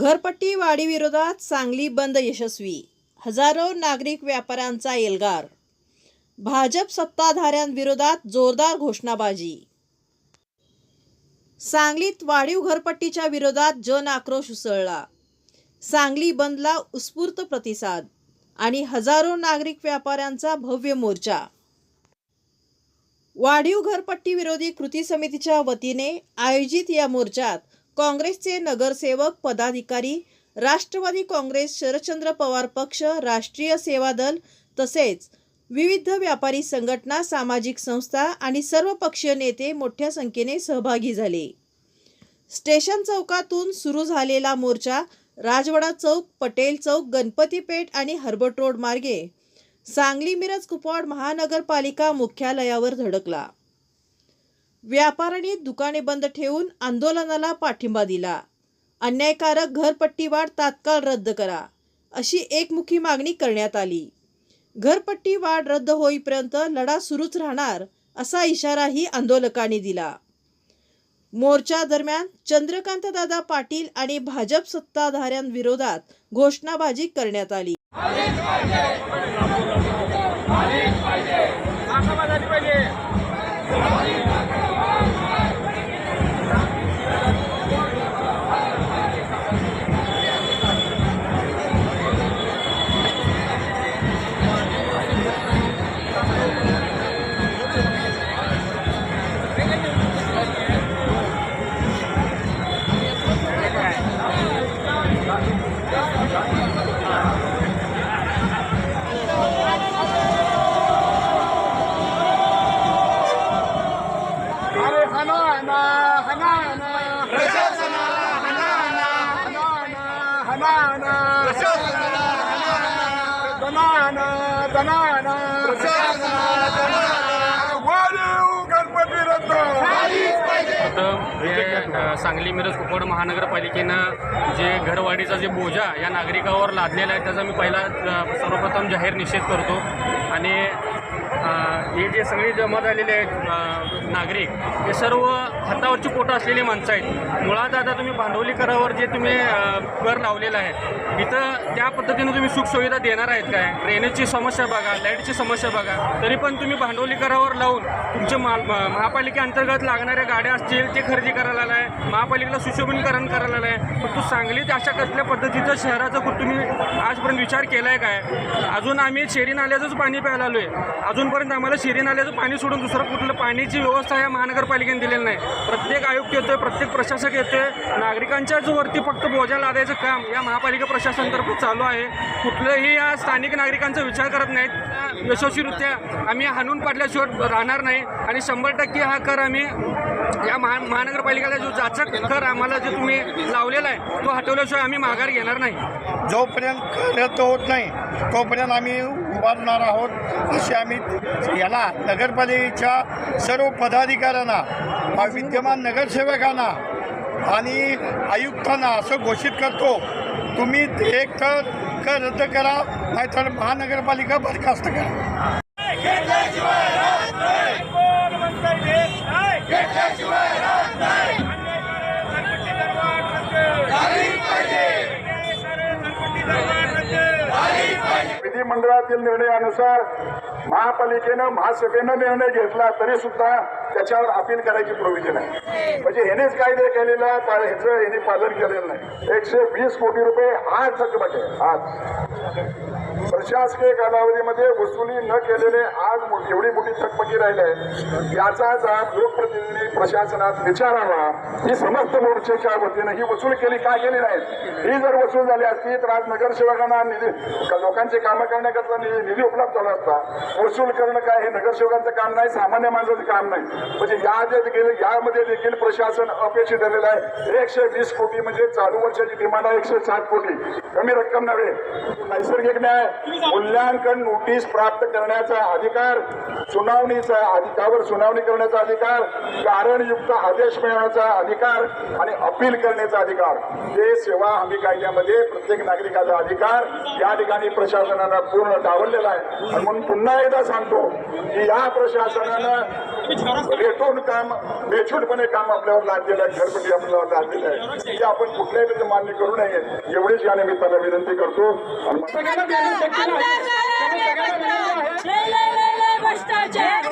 घरपट्टी वाढीविरोधात सांगली बंद यशस्वी, हजारो नागरिक व्यापाऱ्यांचा एल्गार, भाजप सत्ताधाऱ्यांविरोधात जोरदार घोषणाबाजी. सांगलीत वाढीव घरपट्टीच्या विरोधात जन आक्रोश उसळला. सांगली बंदला उत्स्फूर्त प्रतिसाद आणि हजारो नागरिक व्यापाऱ्यांचा भव्य मोर्चा. वाढीव घरपट्टी विरोधी कृती समितीच्या वतीने आयोजित या मोर्चात काँग्रेसचे नगरसेवक, पदाधिकारी, राष्ट्रवादी काँग्रेस, शरदचंद्र पवार पक्ष, राष्ट्रीय सेवा दल तसेच विविध व्यापारी संघटना, सामाजिक संस्था आणि सर्व पक्षीय नेते मोठ्या संख्येने सहभागी झाले. स्टेशन चौकातून सुरू झालेला मोर्चा राजवाडा चौक, पटेल चौक, गणपती पेठ आणि हर्बट रोड मार्गे सांगली मिरज कुपवाड महानगरपालिका मुख्यालयावर धडकला. व्यापाऱ्यांनी दुकाने बंद ठेवून आंदोलनाला पाठिंबा दिला. अन्यायकारक घरपट्टी वाढ तात्काळ रद्द करा अशी एकमुखी मागणी करण्यात आली. घरपट्टी वाढ रद्द होईपर्यंत लढा सुरूच राहणार असा इशाराही आंदोलकांनी दिला. मोर्चा दरम्यान चंद्रकांतदादा पाटील आणि भाजप सत्ताधाऱ्यांविरोधात घोषणाबाजी करण्यात आली. सांगली मिरज कुपवाड महानगरपालिकेनं जे घरवाढीचा जे बोजा या नागरिकावर लादलेला आहे त्याचा मी पहिला सर्वप्रथम जाहीर निषेध करतो. आणि हे जे सगळे जमा झालेले आहेत नागरिक, हे सर्व हातावरची पोटं असलेली माणसं आहेत. मुळात आता तुम्ही भांडवली करावर जे तुम्ही कर लावलेला आहे, इथं त्या पद्धतीनं तुम्ही सुखसुविधा देणार आहेत काय? ड्रेनेजची समस्या बघा, लाईटची समस्या बघा, तरी पण तुम्ही भांडवली करावर लावून तुमचे महापालिकेअंतर्गत लागणाऱ्या गाड्या असतील ते खरेदी करायला आला आहे, महापालिकेला सुशोभीकरण करायला आला आहे. पण तू सांगलीत अशा कसल्या पद्धतीचं शहराचा तुम्ही आजपर्यंत विचार केला आहे काय? अजून आम्ही शेरी नाल्याचंच पाणी प्यायला आलो आहे. अजूनपर्यंत आम्हाला शेरी नाल्याचं पाणी सोडून दुसरं कुठलं पाण्याची व्यवस्था या महानगरपालिकेने दिलेली नाही. प्रत्येक आयुक्त येतोय, प्रत्येक प्रशासक येतोय, नागरिकांच्याच वरती फक्त बोजा लादायचं काम या महापालिका प्रशासनातर्फे चालू आहे. कुठलंही या स्थानिक नागरिकांचा विचार करत नाहीत. यशस्वीरित्या आम्ही हाणून पाडल्याशिवाय राहणार नाही आणि 100% हा कर आम्ही या महानगरपालिकेला जो जाचक कर आम्हाला जे तुम्ही लावलेला आहे तो हटवल्याशिवाय आम्ही माघार घेणार नाही. जोपर्यंत रद्द होत नाही तोपर्यंत आम्ही उभारणार आहोत असे आम्ही याला नगरपालिकेच्या सर्व पदाधिकाऱ्यांना, विद्यमान नगरसेवकांना आणि आयुक्तांना असं घोषित करतो, तुम्ही एक तर कर रद्द करा, नाहीतर महानगरपालिका बरखास्त करा. विधिमंडळातील निर्णयानुसार महापालिकेनं, महासभेनं निर्णय घेतला तरी सुद्धा त्याच्यावर अपील करायची प्रोव्हिजन आहे. म्हणजे ह्यानेच कायदे केलेला ह्याचं ह्याने पालन केलेलं नाही. 120 कोटी रुपये आज थकबाकी आहे. आज प्रशासकीय कालावधीमध्ये वसुली न केलेले आज एवढी मोठी थकबाकी राहिली आहे. याचा जाब लोकप्रतिनिधी प्रशासनात विचारावा. ही समस्त मोर्चेच्या वतीनं ही वसूल केली का केली नाही? ही जर वसूल झाली असती तर आज नगरसेवकांना लोकांचे कामं करण्याकरता निधी उपलब्ध झाला असता. वसूल करणं काय हे नगरसेवकांचं काम नाही, सामान्य माणसाचं काम नाही. म्हणजे यामध्ये देखील प्रशासन अपेक्षित झालेलं आहे. 120 कोटी म्हणजे चालू वर्षाची डिमांड आहे 160 कोटी. कमी रक्कम नव्हे. नैसर्गिक न्याय मूल्यांकन नोटीस प्राप्त करण्याचा अधिकार, सुनावणीचा अधिकारावर सुनावणी करण्याचा अधिकार, कारणयुक्त आदेश मिळवण्याचा अधिकार आणि अपील करण्याचा अधिकार, हे सेवा हमी कायद्यामध्ये प्रत्येक नागरिकाचा अधिकार या ठिकाणी प्रशासनानं पूर्ण डावललेला आहे. आणि म्हणून पुन्हा एकदा सांगतो की या प्रशासनानं रेटून काम, बेछूटपणे काम आपल्यावर लादलेलं आहे, घरपट्टी आपल्यावर लादलेलं आहे. हे आपण कुठल्याही रीती मान्य करू नये एवढीच या निमित्तानं विनंती करतो. भ्रष्टाचार